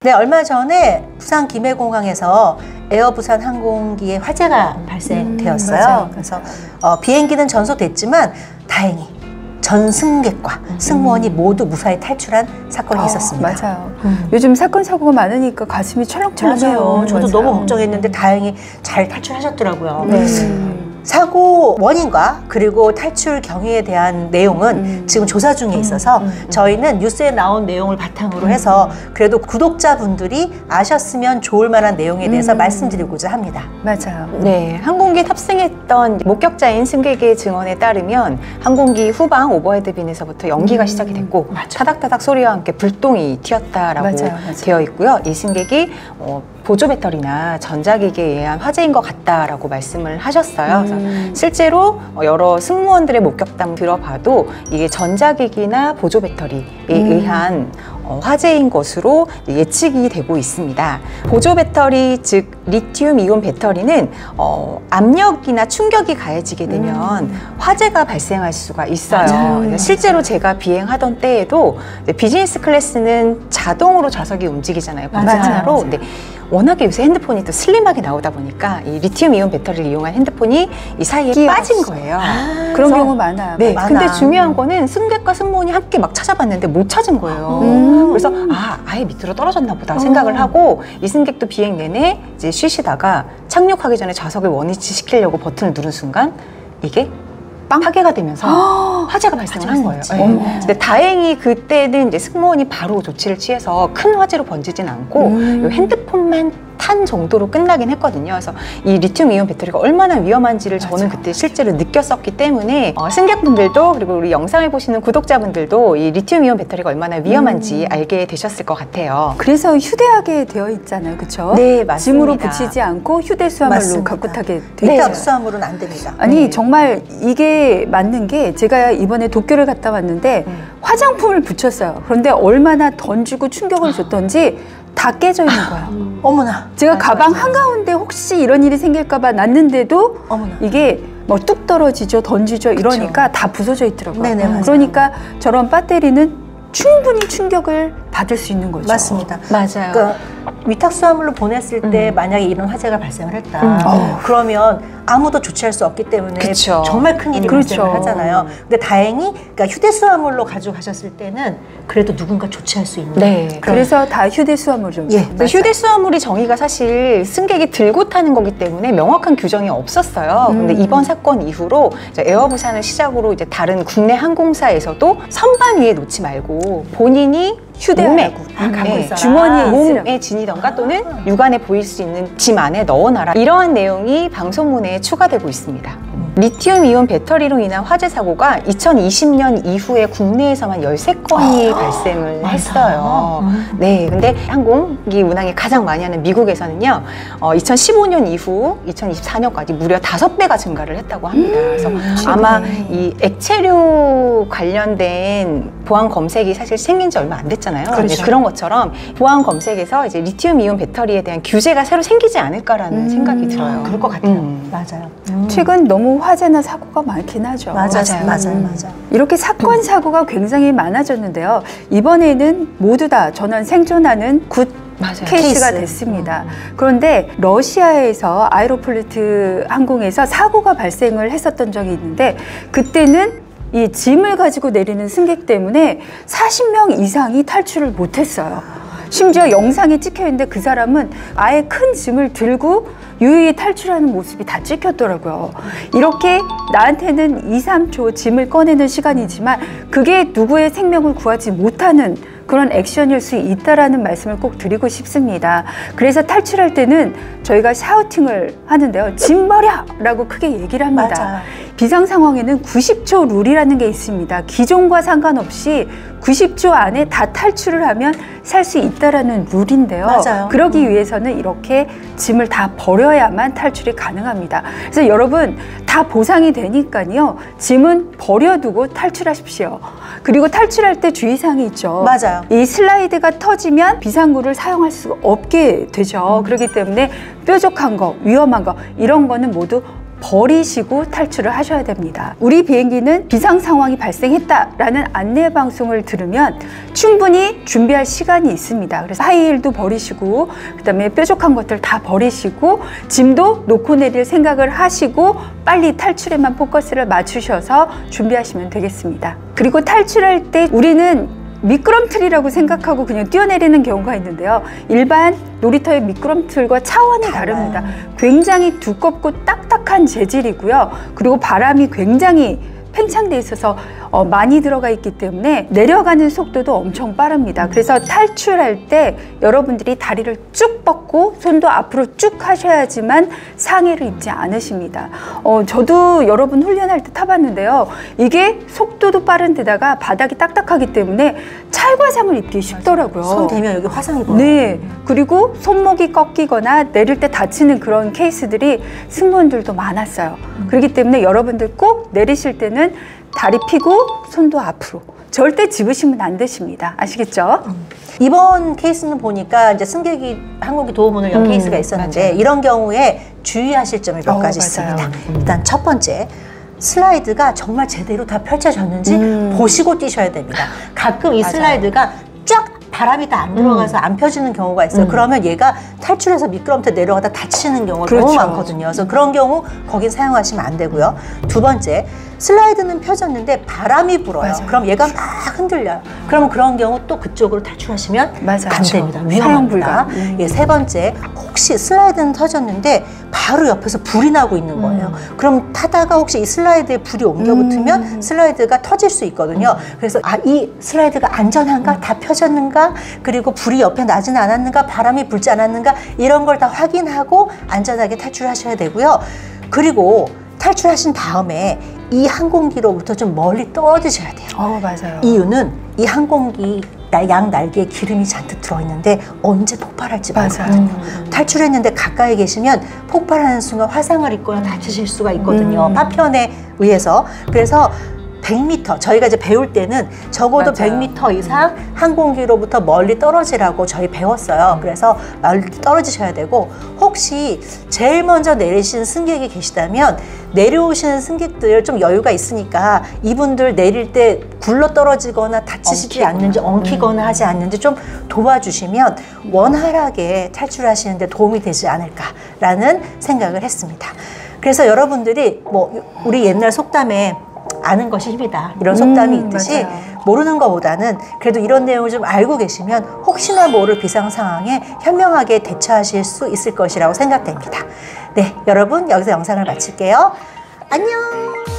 네, 얼마 전에 부산 김해공항에서 에어부산 항공기에 화재가 발생되었어요. 그래서 비행기는 전소됐지만 다행히 전 승객과 승무원이 모두 무사히 탈출한 사건이 있었습니다. 맞아요. 요즘 사건 사고가 많으니까 가슴이 철렁철렁해요. 저도 너무 걱정했는데 다행히 잘 탈출하셨더라고요. 사고 원인과 그리고 탈출 경위에 대한 내용은 지금 조사 중에 있어서 저희는 뉴스에 나온 내용을 바탕으로 해서 그래도 구독자분들이 아셨으면 좋을 만한 내용에 대해서 말씀드리고자 합니다. 맞아요. 네, 항공기에 탑승했던 목격자인 승객의 증언에 따르면 항공기 후방 오버헤드빈에서부터 연기가 시작이 됐고 타닥타닥 소리와 함께 불똥이 튀었다라고 되어 있고요. 이 승객이 보조 배터리나 전자기기에 의한 화재인 것 같다라고 말씀을 하셨어요. 그래서 실제로 여러 승무원들의 목격담 들어봐도 이게 전자기기나 보조 배터리에 의한 화재인 것으로 예측이 되고 있습니다. 보조 배터리, 즉 리튬 이온 배터리는 압력이나 충격이 가해지게 되면 화재가 발생할 수가 있어요. 실제로 제가 비행하던 때에도 비즈니스 클래스는 자동으로 좌석이 움직이잖아요. 버튼 하나로. 근데 워낙에 요새 핸드폰이 또 슬림하게 나오다 보니까 이 리튬 이온 배터리를 이용한 핸드폰이 이 사이에 빠진 거예요. 그런 경우 많아요. 네, 근데 중요한 거는 승객과 승무원이 함께 막 찾아봤는데 못 찾은 거예요. 그래서 아예 밑으로 떨어졌나 보다 생각을 하고 이 승객도 비행 내내 이제 쉬시다가 착륙하기 전에 좌석을 원위치 시키려고 버튼을 누른 순간 이게 파괴가 되면서 화재가 발생을 한 거예요. 네. 근데 다행히 그때는 이제 승무원이 바로 조치를 취해서 큰 화재로 번지진 않고 요 핸드폰만 탄 정도로 끝나긴 했거든요. 그래서 이 리튬 이온 배터리가 얼마나 위험한지를 저는 그때 실제로 느꼈었기 때문에 승객분들도 그리고 우리 영상을 보시는 구독자분들도 이 리튬 이온 배터리가 얼마나 위험한지 알게 되셨을 것 같아요. 그래서 휴대하게 되어 있잖아요. 그렇죠? 네, 맞습니다. 짐으로 붙이지 않고 휴대수화물로 갖고 타게 돼 있어요. 수화물은 안 됩니다. 아니 정말 이게 맞는 게 제가 이번에 도쿄를 갔다 왔는데 화장품을 붙였어요. 그런데 얼마나 던지고 충격을 줬던지 다 깨져 있는 거야. 어머나. 제가 가방 한가운데 혹시 이런 일이 생길까 봐 놨는데도 이게 뭐 뚝 떨어지죠, 던지죠 이러니까 다 부서져 있더라고요. 네네, 그러니까 저런 배터리는 충분히 충격을 받을 수 있는 거죠. 맞습니다. 맞아요. 그러니까 위탁수화물로 보냈을 때 만약에 이런 화재가 발생을 했다. 그러면 아무도 조치할 수 없기 때문에 정말 큰일이 발생을 하잖아요. 근데 다행히 그러니까 휴대수화물로 가져가셨을 때는 그래도 누군가 조치할 수 있는. 그래서 다 휴대수화물이죠. 휴대수화물이 정의가 사실 승객이 들고 타는 거기 때문에 명확한 규정이 없었어요. 근데 이번 사건 이후로 이제 에어부산을 시작으로 이제 다른 국내 항공사에서도 선반 위에 놓지 말고 본인이 휴대용에 주머니에 몸에 지니던가 또는 육안에 보일 수 있는 짐 안에 넣어놔라. 이러한 내용이 방송문에 추가되고 있습니다. 리튬 이온 배터리로 인한 화재 사고가 2020년 이후에 국내에서만 13건이 발생을 했어요. 네, 근데 항공기 운항이 가장 많이 하는 미국에서는요, 2015년 이후 2024년까지 무려 5배가 증가를 했다고 합니다. 그래서 아마 이 액체류 관련된 보안 검색이 사실 생긴 지 얼마 안 됐잖아요. 그런 것처럼 보안 검색에서 이제 리튬 이온 배터리에 대한 규제가 새로 생기지 않을까라는 생각이 들어요. 그럴 것 같아요. 맞아요. 최근 너무 화재나 사고가 많긴 하죠. 맞아요. 이렇게 사건 사고가 굉장히 많아졌는데요. 이번에는 모두 다 전원 생존하는 굿 케이스가 됐습니다. 그런데 러시아에서 아에로플루트 항공에서 사고가 발생을 했었던 적이 있는데 그때는 이 짐을 가지고 내리는 승객 때문에 40명 이상이 탈출을 못했어요. 심지어 영상이 찍혀 있는데 그 사람은 아예 큰 짐을 들고 유유히 탈출하는 모습이 다 찍혔더라고요. 이렇게 나한테는 2, 3초 짐을 꺼내는 시간이지만 그게 누구의 생명을 구하지 못하는 그런 액션일 수 있다라는 말씀을 꼭 드리고 싶습니다. 그래서 탈출할 때는 저희가 샤우팅을 하는데요. 짐 버려! 라고 크게 얘기를 합니다. 비상 상황에는 90초 룰이라는 게 있습니다. 기종과 상관없이 90초 안에 다 탈출을 하면 살 수 있다라는 룰인데요. 그러기 위해서는 이렇게 짐을 다 버려야만 탈출이 가능합니다. 그래서 여러분 다 보상이 되니까요. 짐은 버려두고 탈출하십시오. 그리고 탈출할 때 주의사항이 있죠. 이 슬라이드가 터지면 비상구를 사용할 수 없게 되죠. 그렇기 때문에 뾰족한 거, 위험한 거 이런 거는 모두 버리시고 탈출을 하셔야 됩니다. 우리 비행기는 비상 상황이 발생했다라는 안내 방송을 들으면 충분히 준비할 시간이 있습니다. 그래서 하이힐도 버리시고 그다음에 뾰족한 것들 다 버리시고 짐도 놓고 내릴 생각을 하시고 빨리 탈출에만 포커스를 맞추셔서 준비하시면 되겠습니다. 그리고 탈출할 때 우리는 미끄럼틀이라고 생각하고 그냥 뛰어내리는 경우가 있는데요. 일반 놀이터의 미끄럼틀과 차원이 다릅니다. 굉장히 두껍고 딱딱한 재질이고요. 그리고 바람이 굉장히 팽창돼 있어서 많이 들어가 있기 때문에 내려가는 속도도 엄청 빠릅니다. 그래서 탈출할 때 여러분들이 다리를 쭉 뻗고 손도 앞으로 쭉 하셔야지만 상해를 입지 않으십니다. 저도 여러분 훈련할 때 타봤는데요. 이게 속도도 빠른 데다가 바닥이 딱딱하기 때문에 찰과상을 입기 쉽더라고요. 손 대면 여기 화상이 보여요. 네. 그리고 손목이 꺾이거나 내릴 때 다치는 그런 케이스들이 승무원들도 많았어요. 그렇기 때문에 여러분들 꼭 내리실 때는 다리 펴고 손도 앞으로. 절대 집으시면 안 되십니다. 아시겠죠? 이번 케이스는 보니까 이제 승객이 항공기 도우문을 연 케이스가 있었는데 맞아요. 이런 경우에 주의하실 점이 몇 가지 맞아요. 있습니다. 일단 첫 번째, 슬라이드가 정말 제대로 다 펼쳐졌는지 보시고 뛰셔야 됩니다. 가끔 이 슬라이드가 쫙 바람이 다 안 들어가서 안 펴지는 경우가 있어요. 그러면 얘가 탈출해서 미끄럼틀 내려가다 다치는 경우가 그렇죠. 너무 많거든요. 그래서 그런 경우 거긴 사용하시면 안 되고요. 두 번째, 슬라이드는 펴졌는데 바람이 불어요. 맞아요. 그럼 얘가 막 흔들려요. 그러면 그런 경우 또 그쪽으로 탈출하시면 맞아요. 안 됩니다. 사용 위험합니다. 불가. 예, 세 번째, 혹시 슬라이드는 터졌는데 바로 옆에서 불이 나고 있는 거예요. 그럼 타다가 혹시 이 슬라이드에 불이 옮겨 붙으면 슬라이드가 터질 수 있거든요. 그래서 이 슬라이드가 안전한가? 다 펴졌는가? 그리고 불이 옆에 나지는 않았는가? 바람이 불지 않았는가? 이런 걸 다 확인하고 안전하게 탈출하셔야 되고요. 그리고 탈출하신 다음에 이 항공기로부터 좀 멀리 떨어지셔야 돼요. 맞아요. 이유는 이 항공기 양 날개에 기름이 잔뜩 들어있는데 언제 폭발할지 모르거든요. 탈출했는데 가까이 계시면 폭발하는 순간 화상을 입거나 다치실 수가 있거든요. 파편에 의해서. 그래서 100m, 저희가 이제 배울 때는 적어도 맞아요. 100m 이상 항공기로부터 멀리 떨어지라고 저희 배웠어요. 그래서 멀리 떨어지셔야 되고, 혹시 제일 먼저 내리신 승객이 계시다면 내려오시는 승객들 좀 여유가 있으니까 이분들 내릴 때 굴러 떨어지거나 다치시지 않는지, 엉키거나 하지 않는지 좀 도와주시면 원활하게 탈출하시는 데 도움이 되지 않을까라는 생각을 했습니다. 그래서 여러분들이 우리 옛날 속담에 아는 것이 힘이다, 이런 속담이 있듯이 맞아요. 모르는 것보다는 그래도 이런 내용을 좀 알고 계시면 혹시나 모를 비상 상황에 현명하게 대처하실 수 있을 것이라고 생각됩니다. 네, 여러분 여기서 영상을 마칠게요. 안녕.